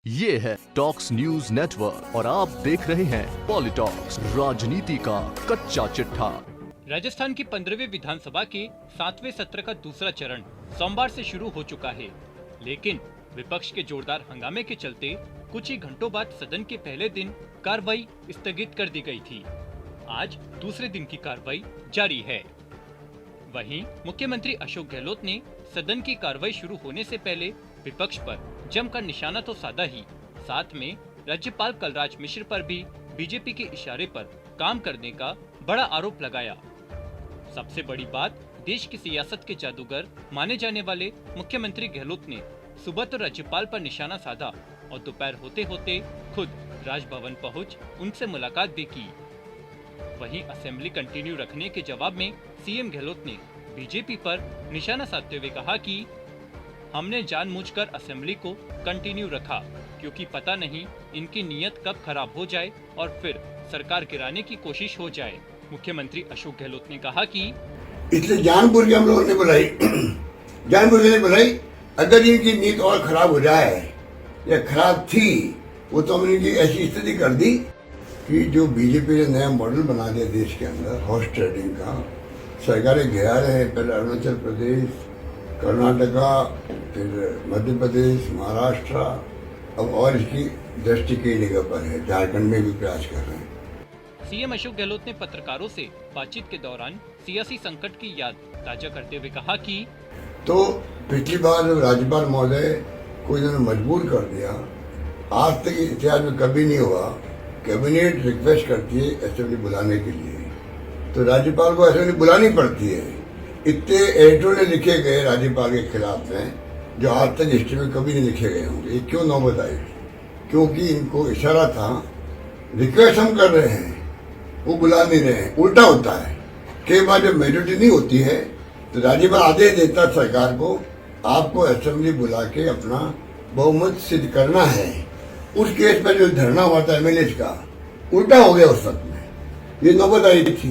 ये है talks news network और आप देख रहे हैं पॉलिटॉक्स, राजनीति का कच्चा चिट्ठा। राजस्थान की 15वीं विधानसभा के 7वें सत्र का दूसरा चरण सोमवार से शुरू हो चुका है, लेकिन विपक्ष के जोरदार हंगामे के चलते कुछ ही घंटों बाद सदन के पहले दिन कार्रवाई स्थगित कर दी गई थी। आज दूसरे दिन की कार्रवाई जारी है। वहीं मुख्यमंत्री अशोक गहलोत ने सदन की कार्रवाई शुरू होने से पहले विपक्ष पर जमकर निशाना तो साधा ही, साथ में राज्यपाल कलराज मिश्र पर भी बीजेपी के इशारे पर काम करने का बड़ा आरोप लगाया। सबसे बड़ी बात, देश की सियासत के जादूगर माने जाने वाले मुख्यमंत्री गहलोत ने सुबह तो राज्यपाल पर निशाना साधा और दोपहर होते होते खुद राजभवन पहुंच उनसे मुलाकात भी की। वहीं असेंबली कंटिन्यू रखने के जवाब में सीएम गहलोत ने बीजेपी पर निशाना साधते हुए कहा कि हमने जानबूझकर असेंबली को कंटिन्यू रखा क्योंकि पता नहीं इनकी नीयत कब खराब हो जाए और फिर सरकार गिराने की कोशिश हो जाए। मुख्यमंत्री अशोक गहलोत ने कहा कि इसलिए जानबूझ के हम लोगों ने बुलाई, जानबूझ के बुलाई। अगर इनकी नीयत और खराब हो जाए या खराब थी, वो तो हमने इनकी ऐसी स्थिति कर दी कि जो बीजेपी ने नया मॉडल बना दिया देश के अंदर हॉर्स ट्रेडिंग का। सरकारें घेरा रहे हैं, पहले अरुणाचल प्रदेश, कर्नाटका, फिर मध्य प्रदेश, महाराष्ट्र, अब और इसकी दृष्टि कई जगह पर है, झारखंड में भी प्रयास कर रहे हैं। सीएम अशोक गहलोत ने पत्रकारों से बातचीत के दौरान सियासी संकट की याद ताजा करते हुए कहा कि तो पिछली बार राज्यपाल महोदय को इन्होंने मजबूर कर दिया। आज तक इतिहास में कभी नहीं हुआ, कैबिनेट रिक्वेस्ट करती है असेंबली बुलाने के लिए, तो राज्यपाल को असेंबली बुलानी पड़ती है। इतने एडिटोरियल लिखे गए राज्यपाल के खिलाफ में जो आज तक हिस्ट्री में कभी नहीं लिखे गए होंगे। ये क्यों नौबत आई? क्योंकि इनको इशारा था, रिक्वेस्ट हम कर रहे हैं, वो बुला नहीं रहे हैं। उल्टा होता है, कई बार जब मेजोरिटी नहीं होती है तो राज्यपाल आदेश देता सरकार को, आपको असेंबली बुला के अपना बहुमत सिद्ध करना है। उस केस पर जो धरना हुआ था एमएलए का, उल्टा हो गया उस वक्त में, ये नौबत आई थी।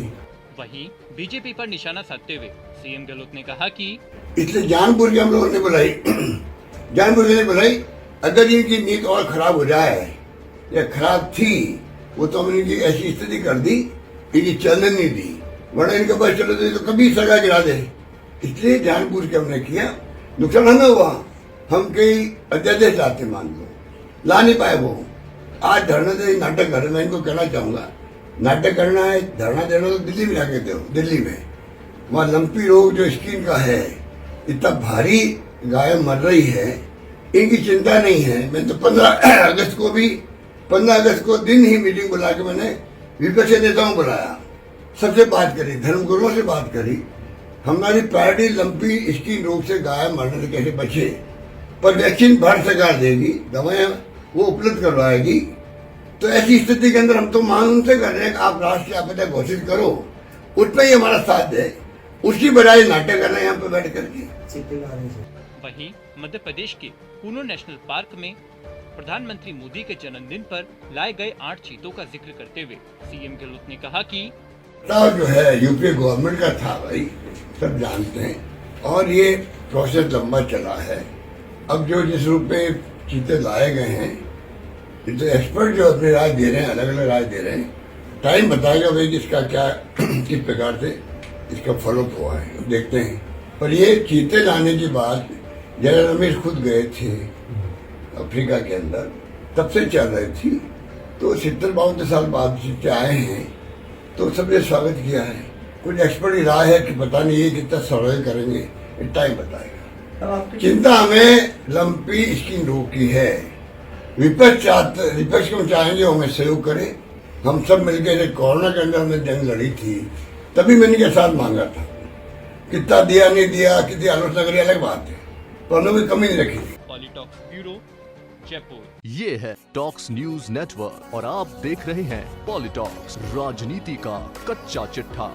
वहीं बीजेपी पर निशाना साधते हुए सीएम गहलोत ने कहा कि इसलिए जानबूझ के हम लोगों ने बुलाई, जानबूझ के बुलाई। अगर इनकी नीयत और खराब हो जाए या खराब थी, वो तो हमने इनकी ऐसी स्थिति कर दी, इनकी चलने नहीं दी, वरना इनके पास चले तो कभी सरकार गिरा दे। इसलिए जानबूझ के हमने किया। नुकसान हमें हुआ, हम कई अध्यादेश लाते, मान लो ला नहीं पाए। वो आज धरना दे नाटक कर रहे, मैं इनको कहना चाहूंगा, नाटक करना है, धरना देना तो दिल्ली में जाके दो। दिल्ली में वहाँ लंपी रोग जो स्किन का है, इतना भारी गाय मर रही है, इनकी चिंता नहीं है। मैं तो 15 अगस्त को दिन ही मीटिंग बुला के मैंने विपक्षी नेताओं बुलाया, सबसे बात करी, धर्मगुरुओं से बात करी। हमारी प्रायोरिटी लंपी स्किन रोग से गाय मरने से कैसे बचे, पर वैक्सीन भारत सरकार देगी, दवाएं वो उपलब्ध करवाएगी। तो ऐसी स्थिति के अंदर हम तो मांग उनसे कर रहे हैं कि आप राष्ट्रीय आपदा घोषित करो, उसमें ही हमारा साथ दे, उसकी बजाय नाटक करना यहाँ पे बैठ करके। वहीं मध्य प्रदेश के कूनो नेशनल पार्क में प्रधानमंत्री मोदी के जन्मदिन पर लाए गए 8 चीतों का जिक्र करते हुए सीएम गहलोत ने कहा कि जो है यूपी गवर्नमेंट का था भाई, सब जानते हैं, और ये प्रोसेस लंबा चला है। अब जो जिस रूप में चीते लाए गए हैं, तो एक्सपर्ट जो अपनी राय दे रहे हैं, अलग अलग राय दे रहे हैं, टाइम बताएगा भाई किसका क्या किस प्रकार से इसका फॉलोअप हुआ है, देखते हैं। पर ये चीते लाने के बाद जनरल रमेश खुद गए थे अफ्रीका के अंदर, तब से चल रही थी, तो 70-72 साल बाद चीते आए हैं, तो सबने स्वागत किया है। कुछ एक्सपर्ट की राय है कि पता नहीं ये कितना सर्वे करेंगे, ये टाइम बताएगा। चिंता हमें लंपी स्किन रोग की है। विपक्ष को चाहेंगे हमें सहयोग करे। हम सब मिलकर कोरोना के अंदर हमने जंग लड़ी थी, तभी मैंने इनके साथ मांगा था। कितना दिया नहीं दिया, कितनी आलोचना करी, अलग बात है, पर हमने कोई कमी नहीं रखी थी। पॉलिटॉक्स ब्यूरो, जयपुर। ये है टॉक्स न्यूज नेटवर्क और आप देख रहे हैं पॉलिटॉक्स, राजनीति का कच्चा चिट्ठा।